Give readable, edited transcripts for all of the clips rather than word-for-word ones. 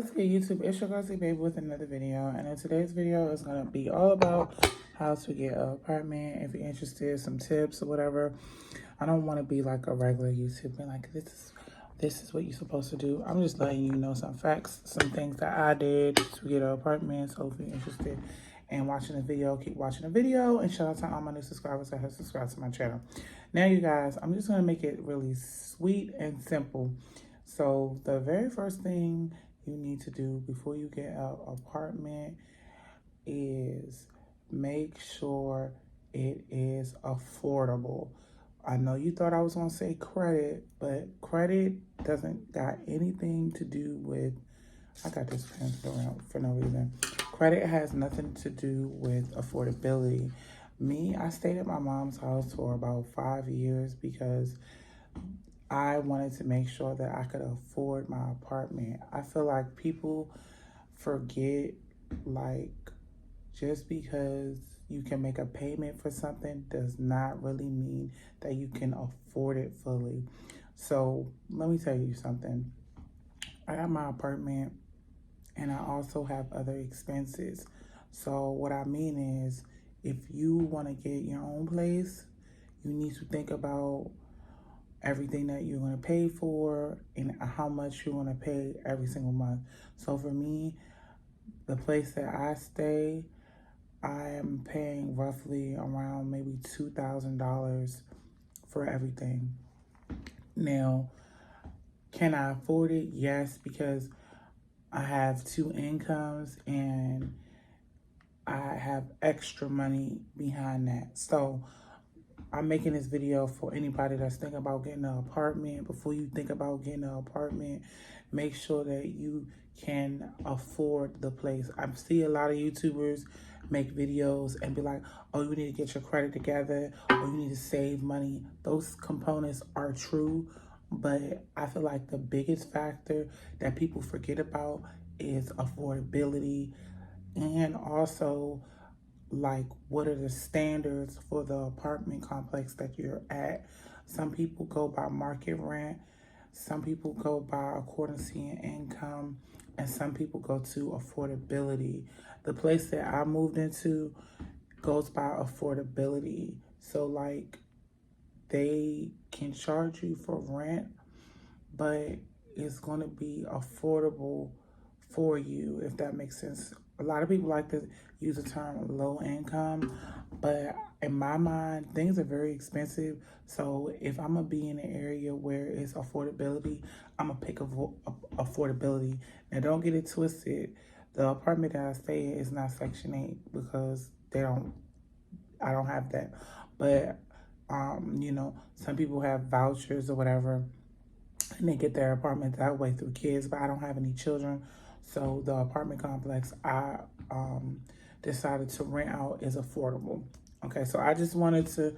What's good, YouTube? It's your girl C Baby with another video, and in today's video is gonna be all about how to get an apartment. If you're interested, some tips or whatever. I don't want to be like a regular YouTuber, like this is what you're supposed to do. I'm just letting you know some facts, some things that I did to get an apartment. So if you're interested in watching the video, keep watching the video. And shout out to all my new subscribers that have subscribed to my channel. Now, you guys, I'm just gonna make it really sweet and simple. So the very first thing you need to do before you get an apartment is make sure it is affordable. I know you thought I was gonna say credit, but credit doesn't got anything to do with, I got this pen around for no reason. Credit has nothing to do with affordability. Me, I stayed at my mom's house for about 5 years because I wanted to make sure that I could afford my apartment. I feel like people forget, like, just because you can make a payment for something does not really mean that you can afford it fully. So let me tell you something. I got my apartment and I also have other expenses. So what I mean is, if you want to get your own place, you need to think about everything that you're going to pay for and how much you're going to pay every single month. So for me, the place that I stay, I am paying roughly around maybe $2,000 for everything. Now, can I afford it? Yes, because I have 2 incomes and I have extra money behind that. So I'm making this video for anybody that's thinking about getting an apartment. Before you think about getting an apartment, make sure that you can afford the place. I see a lot of YouTubers make videos and be like, oh, you need to get your credit together, or you need to save money. Those components are true, but I feel like the biggest factor that people forget about is affordability, and also, like, what are the standards for the apartment complex that you're at. Some people go by market rent, some people go by accordance in income, and some people go to affordability. The place that I moved into goes by affordability. So, like, they can charge you for rent, but it's going to be affordable for you, if that makes sense. A lot of people like to use the term low income, but in my mind, things are very expensive. So if I'm gonna be in an area where it's affordability, I'm gonna pick affordability. Now, don't get it twisted. The apartment that I stay in is not Section 8 because I don't have that. But, some people have vouchers or whatever, and they get their apartment that way through kids, but I don't have any children. So the apartment complex I decided to rent out is affordable. Okay, so I just wanted to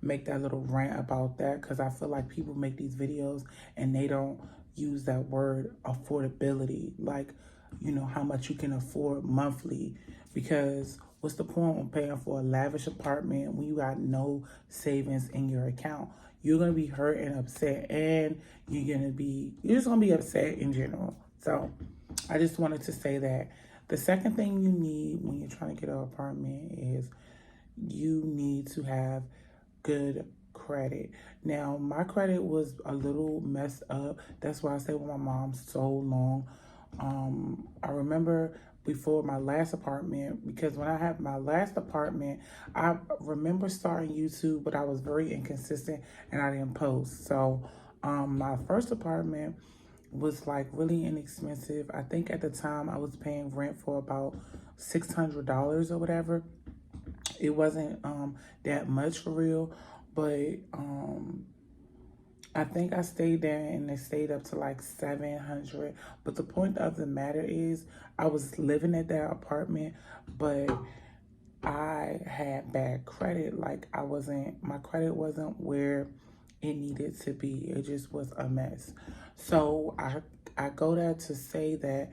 make that little rant about that because I feel like people make these videos and they don't use that word affordability, like, how much you can afford monthly. Because what's the point of paying for a lavish apartment when you got no savings in your account? You're gonna be hurt and upset, and you're just gonna be upset in general. So I just wanted to say that. The second thing you need when you're trying to get an apartment is you need to have good credit. Now, my credit was a little messed up. That's why I stayed with my mom so long. I remember before my last apartment, because when I had my last apartment, I remember starting YouTube, but I was very inconsistent and I didn't post. So my first apartment was like really inexpensive. I think at the time I was paying rent for about $600 or whatever. It wasn't that much for real, but I think I stayed there and it stayed up to like 700. But the point of the matter is, I was living at that apartment, but I had bad credit. Like, my credit wasn't where it needed to be. It just was a mess. So I go there to say that,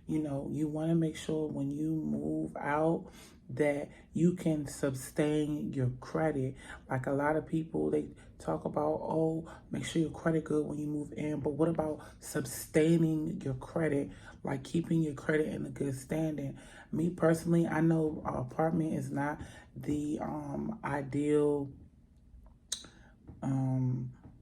you want to make sure when you move out that you can sustain your credit. Like, a lot of people, they talk about, oh, make sure your credit good when you move in, but what about sustaining your credit? like keeping your credit in a good standing. Me personally, I know an apartment is not the ideal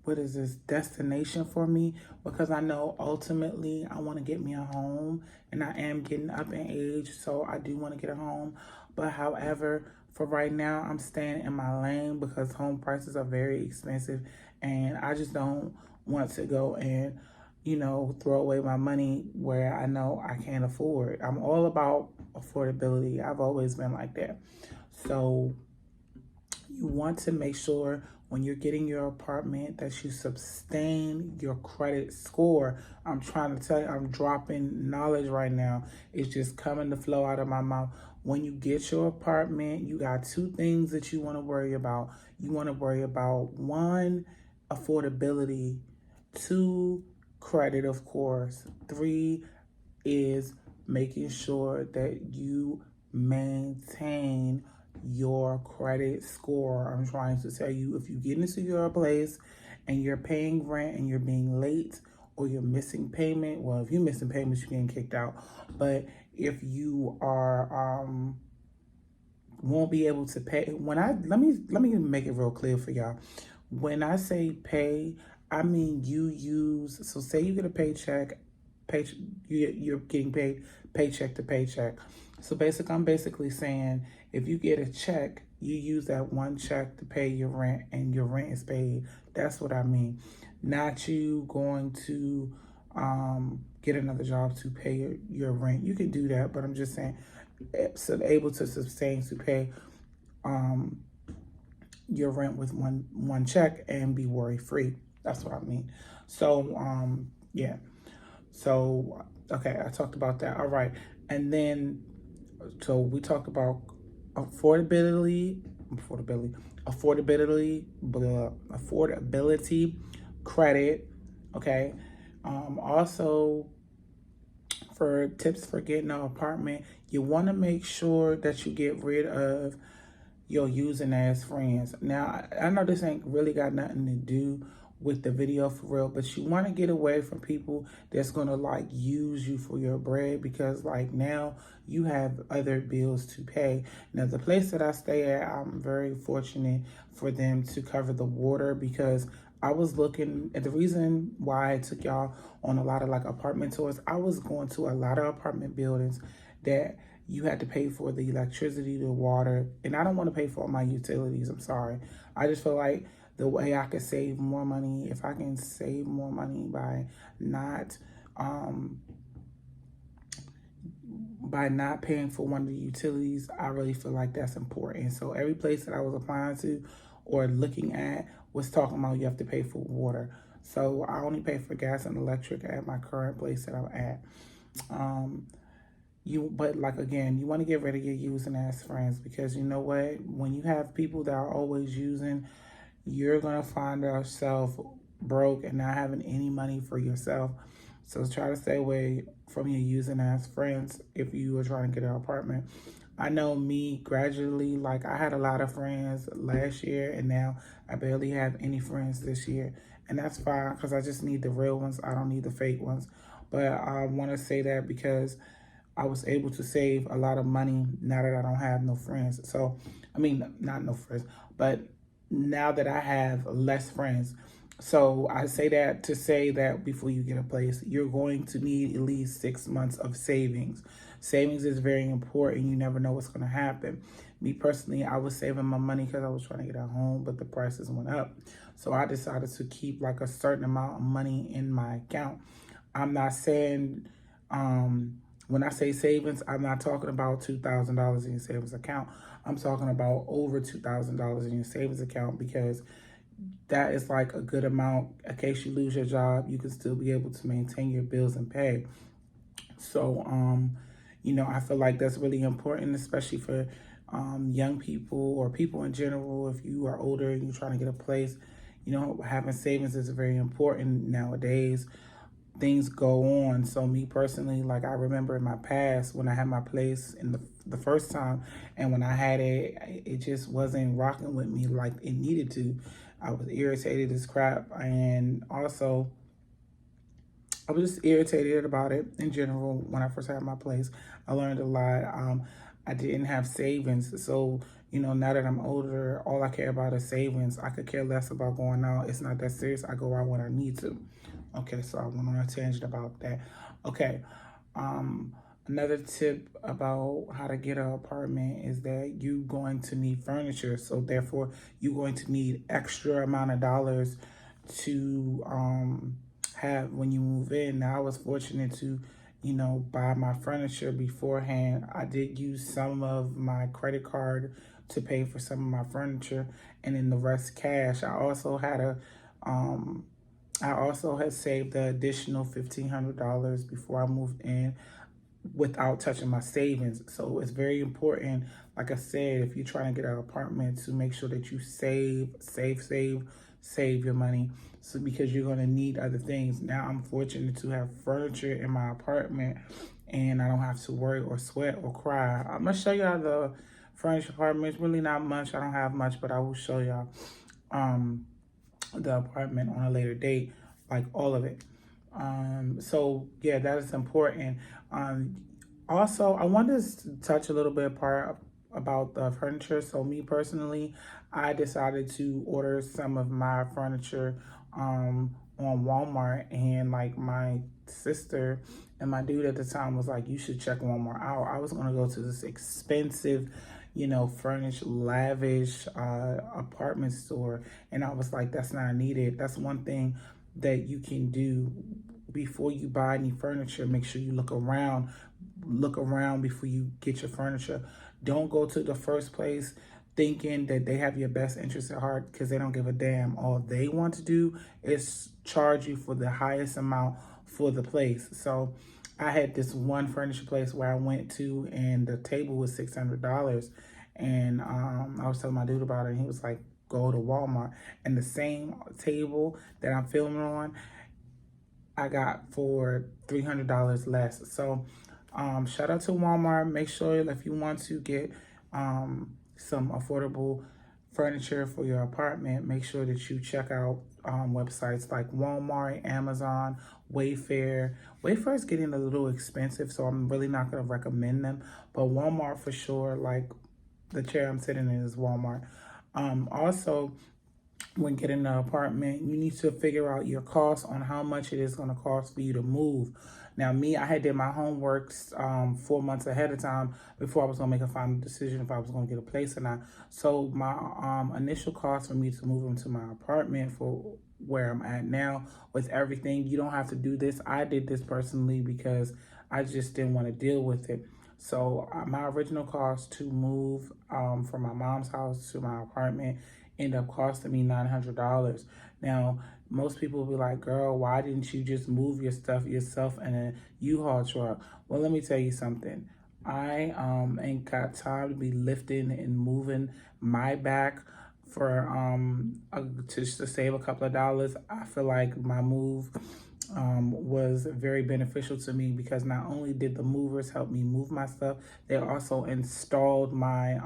what is this destination for me, because I know ultimately I want to get me a home, and I am getting up in age, so I do want to get a home. But however, for right now, I'm staying in my lane because home prices are very expensive, and I just don't want to go and throw away my money where I know I can't afford. I'm all about affordability. I've always been like that. So you want to make sure when you're getting your apartment that you sustain your credit score. I'm trying to tell you, I'm dropping knowledge right now. It's just coming to flow out of my mouth. When you get your apartment, you got two things that you want to worry about. You want to worry about, one, affordability, two, credit, of course, three is making sure that you maintain your credit score. I'm trying to tell you, if you get into your place and you're paying rent and you're being late or you're missing payment, well, if you're missing payments, you're getting kicked out. But if you are won't be able to pay, let me make it real clear for y'all. When I say pay, I mean you use, so say you get a paycheck, you're getting paid paycheck to paycheck. So basically, I'm basically saying, if you get a check, you use that one check to pay your rent, and your rent is paid. That's what I mean. Not you going to get another job to pay your rent. You can do that, but I'm just saying, so able to sustain to pay your rent with one check and be worry free. That's what I mean. So yeah. So okay, I talked about that. All right, and then so we talked about affordability, credit. Okay. Also, for tips for getting an apartment, you want to make sure that you get rid of your using as friends. Now, I know this ain't really got nothing to do with the video for real, but you want to get away from people that's going to like use you for your bread, because like now you have other bills to pay. Now, the place that I stay at, I'm very fortunate for them to cover the water, because I was looking at the reason why I took y'all on a lot of like apartment tours. I was going to a lot of apartment buildings that you had to pay for the electricity, the water, and I don't want to pay for all my utilities. I'm sorry. I just feel like the way I could save more money, if I can save more money not paying for one of the utilities, I really feel like that's important. So every place that I was applying to or looking at was talking about you have to pay for water. So I only pay for gas and electric at my current place that I'm at. But like, again, you want to get rid of your using as friends, because you know what? When you have people that are always using, you're going to find yourself broke and not having any money for yourself. So try to stay away from your using as friends if you are trying to get an apartment. I know me, gradually, like I had a lot of friends last year, and now I barely have any friends this year. And that's fine, because I just need the real ones. I don't need the fake ones. But I want to say that because I was able to save a lot of money now that I don't have no friends. So, I mean, not no friends, but now that I have less friends. So I say that to say that before you get a place, you're going to need at least 6 months of savings. Savings is very important. You never know what's going to happen. Me personally, I was saving my money because I was trying to get a home, but the prices went up. So I decided to keep like a certain amount of money in my account. I'm not saying, when I say savings, I'm not talking about $2,000 in your savings account. I'm talking about over $2,000 in your savings account, because that is like a good amount. In case you lose your job, you can still be able to maintain your bills and pay. So, I feel like that's really important, especially for young people or people in general. If you are older and you're trying to get a place, having savings is very important nowadays. Things go on. So me personally, like I remember in my past when I had my place in the first time, and when I had it, it just wasn't rocking with me like it needed to. I was irritated as crap, and also I was just irritated about it in general. When I first had my place, I learned a lot. I didn't have savings. So, you know, now that I'm older, all I care about is savings. I could care less about going out. It's not that serious. I go out when I need to. Okay, so I went on a tangent about that. Okay. Um, Another tip about how to get an apartment is that you're going to need furniture. So therefore, you're going to need extra amount of dollars to have when you move in. Now, I was fortunate to, you know, buy my furniture beforehand. I did use some of my credit card to pay for some of my furniture, and then the rest cash. I also had saved the additional $1,500 before I moved in without touching my savings. So it's very important, like I said, if you're trying to get an apartment, to make sure that you save your money. So because you're going to need other things. Now I'm fortunate to have furniture in my apartment and I don't have to worry or sweat or cry. I'm going to show y'all the furnished apartment. It's really not much. I don't have much, but I will show y'all the apartment on a later date, like all of it. So yeah, that is important. Also, I wanted to touch a little bit about the furniture. So me personally, I decided to order some of my furniture on Walmart, and like my sister and my dude at the time was like, you should check Walmart out. I was gonna go to this expensive, you know, furnished, lavish apartment store, and I was like, that's not needed. That's one thing that you can do before you buy any furniture. Make sure you look around before you get your furniture. Don't go to the first place thinking that they have your best interest at heart, because they don't give a damn. All they want to do is charge you for the highest amount for the place. So I had this one furniture place where I went to, and the table was $600, and I was telling my dude about it, and he was like, go to Walmart. And the same table that I'm filming on, I got for $300 less. So shout out to Walmart. Make sure if you want to get some affordable furniture for your apartment, make sure that you check out websites like Walmart, Amazon, Wayfair. Wayfair is getting a little expensive, so I'm really not going to recommend them. But Walmart for sure, like the chair I'm sitting in is Walmart. Also, when getting an apartment, you need to figure out your costs on how much it is going to cost for you to move. Now, me, I had did my homework 4 months ahead of time before I was going to make a final decision if I was going to get a place or not. So my initial cost for me to move into my apartment for where I'm at now with everything, you don't have to do this. I did this personally because I just didn't want to deal with it. So my original cost to move from my mom's house to my apartment ended up costing me $900. Now, most people will be like, girl, why didn't you just move your stuff yourself in a U-Haul truck? Well, let me tell you something. I ain't got time to be lifting and moving my back for to save a couple of dollars. I feel like my move was very beneficial to me, because not only did the movers help me move my stuff, they also installed my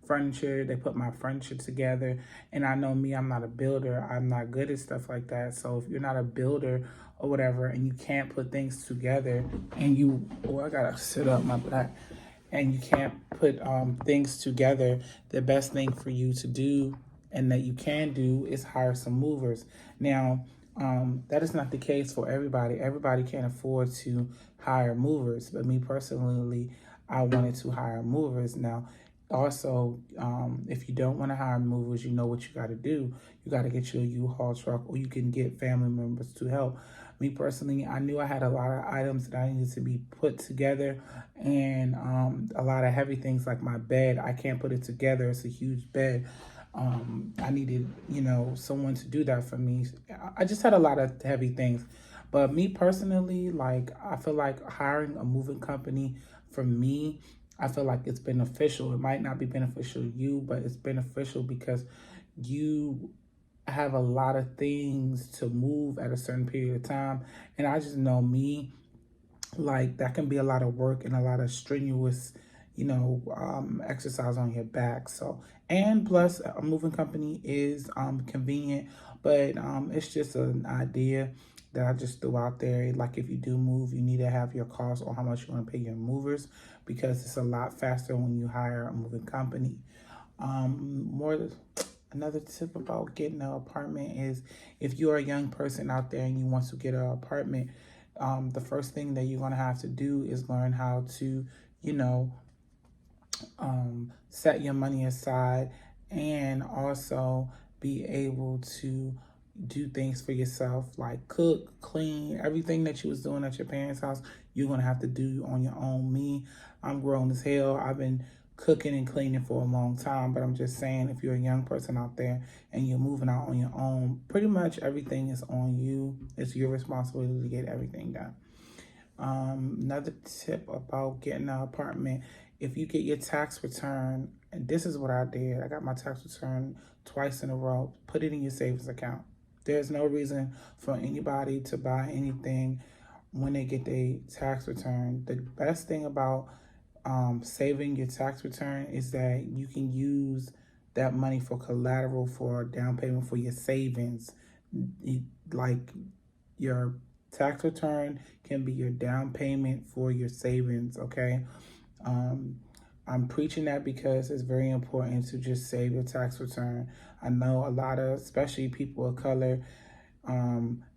furniture. They put my furniture together. And I know me, I'm not a builder. I'm not good at stuff like that. So if you're not a builder or whatever, and you can't put things together, and I gotta sit up my back, and you can't put things together, the best thing for you to do, and that you can do, is hire some movers. Now, that is not the case for everybody. Everybody can't afford to hire movers. But me personally, I wanted to hire movers. Now, also, if you don't want to hire movers, you know what you got to do. You got to get your U-Haul truck, or you can get family members to help. Me personally, I knew I had a lot of items that I needed to be put together, and a lot of heavy things like my bed. I can't put it together. It's a huge bed. I needed, you know, someone to do that for me. I just had a lot of heavy things. But me personally, like, I feel like hiring a moving company, for me, I feel like it's beneficial. It might not be beneficial to you, but it's beneficial because you have a lot of things to move at a certain period of time. And I just know me, like, that can be a lot of work and a lot of strenuous, you know, exercise on your back. So, and plus a moving company is convenient, but it's just an idea. that I just threw out there. Like if you do move, you need to have your cost or how much you want to pay your movers, because it's a lot faster when you hire a moving company. Another tip about getting an apartment is, if you're a young person out there and you want to get an apartment, the first thing that you're going to have to do is learn how to, you know, set your money aside, and also be able to do things for yourself, like cook, clean, everything that you was doing at your parents' house, you're gonna have to do on your own. Me, I'm grown as hell. I've been cooking and cleaning for a long time, but I'm just saying, if you're a young person out there and you're moving out on your own, pretty much everything is on you. It's your responsibility to get everything done. Another tip about getting an apartment: if you get your tax return, and this is what I did, I got my tax return twice in a row, put it in your savings account. There's no reason for anybody to buy anything when they get their tax return. The best thing about saving your tax return is that you can use that money for collateral, for down payment for your savings. Like your tax return can be your down payment for your savings, okay? I'm preaching that because it's very important to just save your tax return. I know a lot of, especially people of color,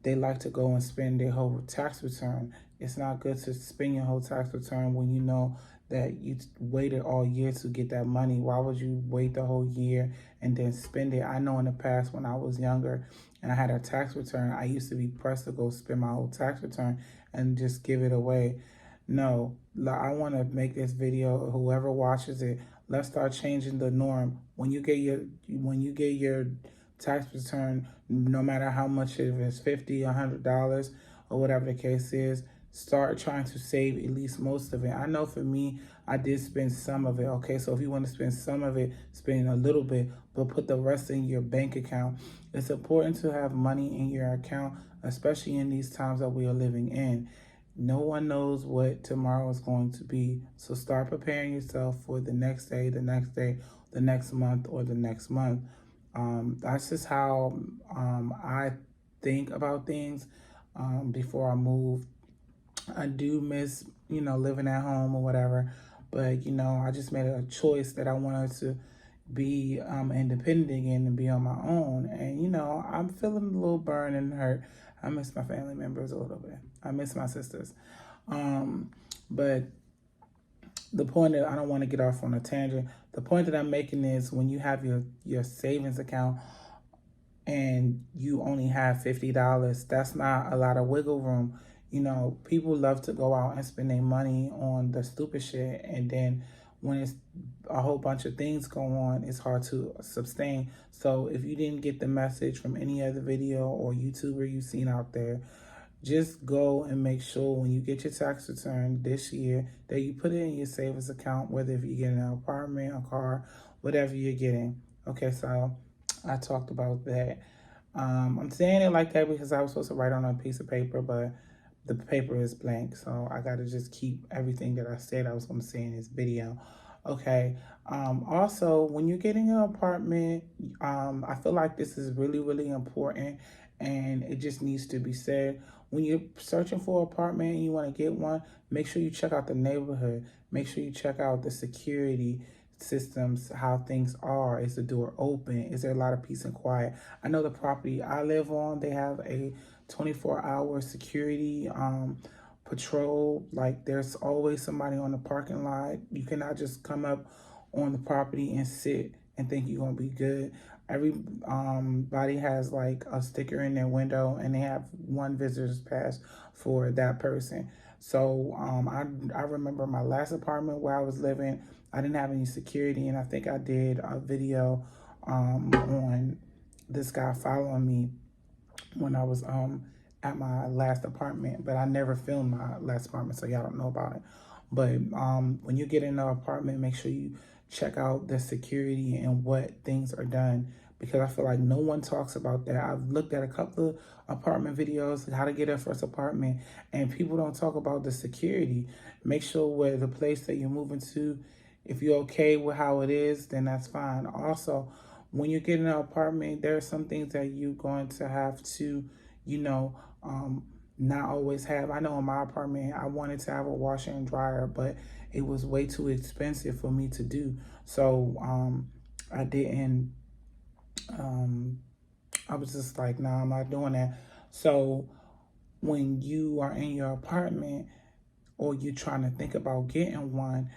they like to go and spend their whole tax return. It's not good to spend your whole tax return when you know that you waited all year to get that money. Why would you wait the whole year and then spend it? I know in the past, when I was younger and I had a tax return, I used to be pressed to go spend my whole tax return and just give it away. No, I want to make this video, whoever watches it, let's start changing the norm. When you get your tax return, no matter how much it is, $50, $100, or whatever the case is, start trying to save at least most of it. I know for me, I did spend some of it. Okay, so if you want to spend some of it, spend a little bit, but put the rest in your bank account. It's important to have money in your account, especially in these times that we are living in. No one knows what tomorrow is going to be. So start preparing yourself for the next day, the next day, the next month, or the next month. That's just how I think about things before I move. I do miss, living at home or whatever. But, I just made a choice that I wanted to be independent again and be on my own. And, I'm feeling a little burned and hurt. I miss my family members a little bit. I miss my sisters. But the point that I don't want to get off on a tangent. The point that I'm making is, when you have your savings account and you only have $50, that's not a lot of wiggle room. People love to go out and spend their money on the stupid shit, and then when it's a whole bunch of things go on, it's hard to sustain. So if you didn't get the message from any other video or YouTuber you've seen out there, just go and make sure when you get your tax return this year that you put it in your savings account, whether if you're getting an apartment, a car, whatever you're getting. Okay, so I talked about that. I'm saying it like that because I was supposed to write on a piece of paper, but the paper is blank, so I got to just keep everything that I said I was going to say in this video. Okay. Also, when you're getting an apartment, I feel like this is really, really important, and it just needs to be said. When you're searching for an apartment and you want to get one, make sure you check out the neighborhood. Make sure you check out the security systems, how things are. Is the door open? Is there a lot of peace and quiet? I know the property I live on, they have a 24-hour security patrol. Like, there's always somebody on the parking lot. You cannot just come up on the property and sit and think you're gonna be good. Everybody has like a sticker in their window, and they have one visitor's pass for that person. So I remember my last apartment where I was living, I didn't have any security, and I think I did a video on this guy following me when I was at my last apartment, but I never filmed my last apartment, so y'all don't know about it. But when you get in an apartment, make sure you check out the security and what things are done, because I feel like no one talks about that. I've looked at a couple of apartment videos, how to get a first apartment, and people don't talk about the security. Make sure where the place that you're moving to, if you're okay with how it is, then that's fine. Also, when you get in an apartment, there are some things that you're going to have to, not always have. I know in my apartment, I wanted to have a washer and dryer, but it was way too expensive for me to do. So I didn't, I was just like, nah, I'm not doing that. So when you are in your apartment or you're trying to think about getting one,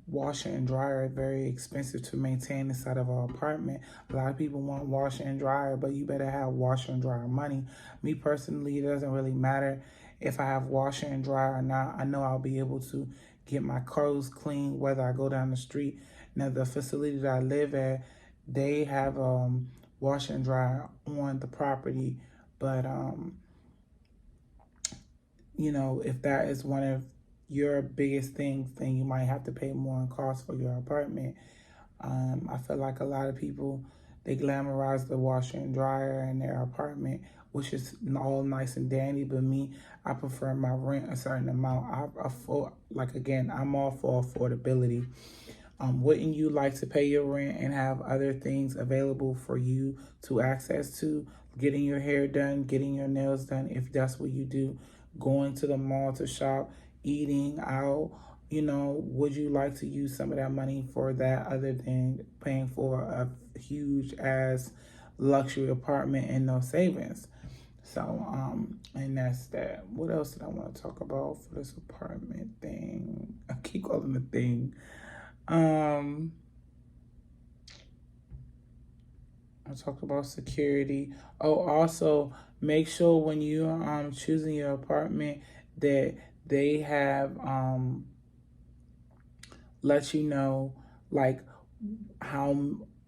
washer and dryer are very expensive to maintain inside of an apartment. A lot of people want washer and dryer, but you better have washer and dryer money. Me personally, it doesn't really matter if I have washer and dryer or not. I know I'll be able to get my clothes clean whether I go down the street. Now, the facility that I live at, they have washer and dryer on the property, but you know, if that is one of your biggest things, then you might have to pay more in cost for your apartment. I feel like a lot of people, they glamorize the washer and dryer in their apartment, which is all nice and dandy, but me, I prefer my rent a certain amount. Again, I'm all for affordability. Wouldn't you like to pay your rent and have other things available for you to access to? Getting your hair done, getting your nails done, if that's what you do, going to the mall to shop, eating out, you know, would you like to use some of that money for that other than paying for a huge ass luxury apartment and no savings? So, and that's that. What else did I want to talk about for this apartment thing? I keep calling it a thing. I talked about security. Oh, also make sure when you choosing your apartment that they have let you know like how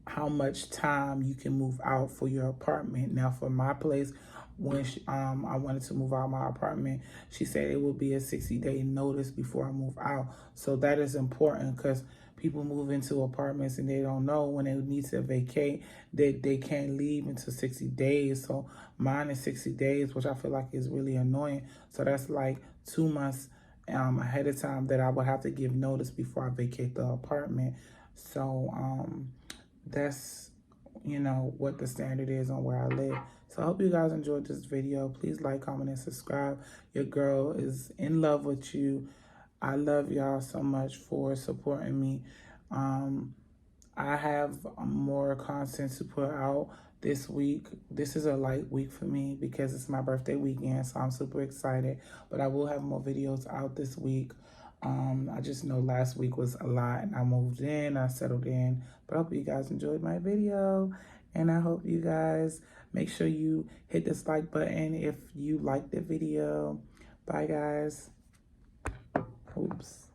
how much time you can move out for your apartment. Now, for my place, when I wanted to move out my apartment, she said it would be a 60-day notice before I move out. So that is important because people move into apartments and they don't know when they need to vacate that they can't leave until 60 days. So mine is 60 days, which I feel like is really annoying. So that's like 2 months ahead of time that I would have to give notice before I vacate the apartment. So that's, you know, what the standard is on where I live. So I hope you guys enjoyed this video. Please like, comment, and subscribe. Your girl is in love with you. I love y'all so much for supporting me. I have more content to put out this week. This is a light week for me because it's my birthday weekend, so I'm super excited. But I will have more videos out this week. I just know last week was a lot and I moved in, I settled in. But I hope you guys enjoyed my video. And I hope you guys make sure you hit this like button if you liked the video. Bye, guys. Oops.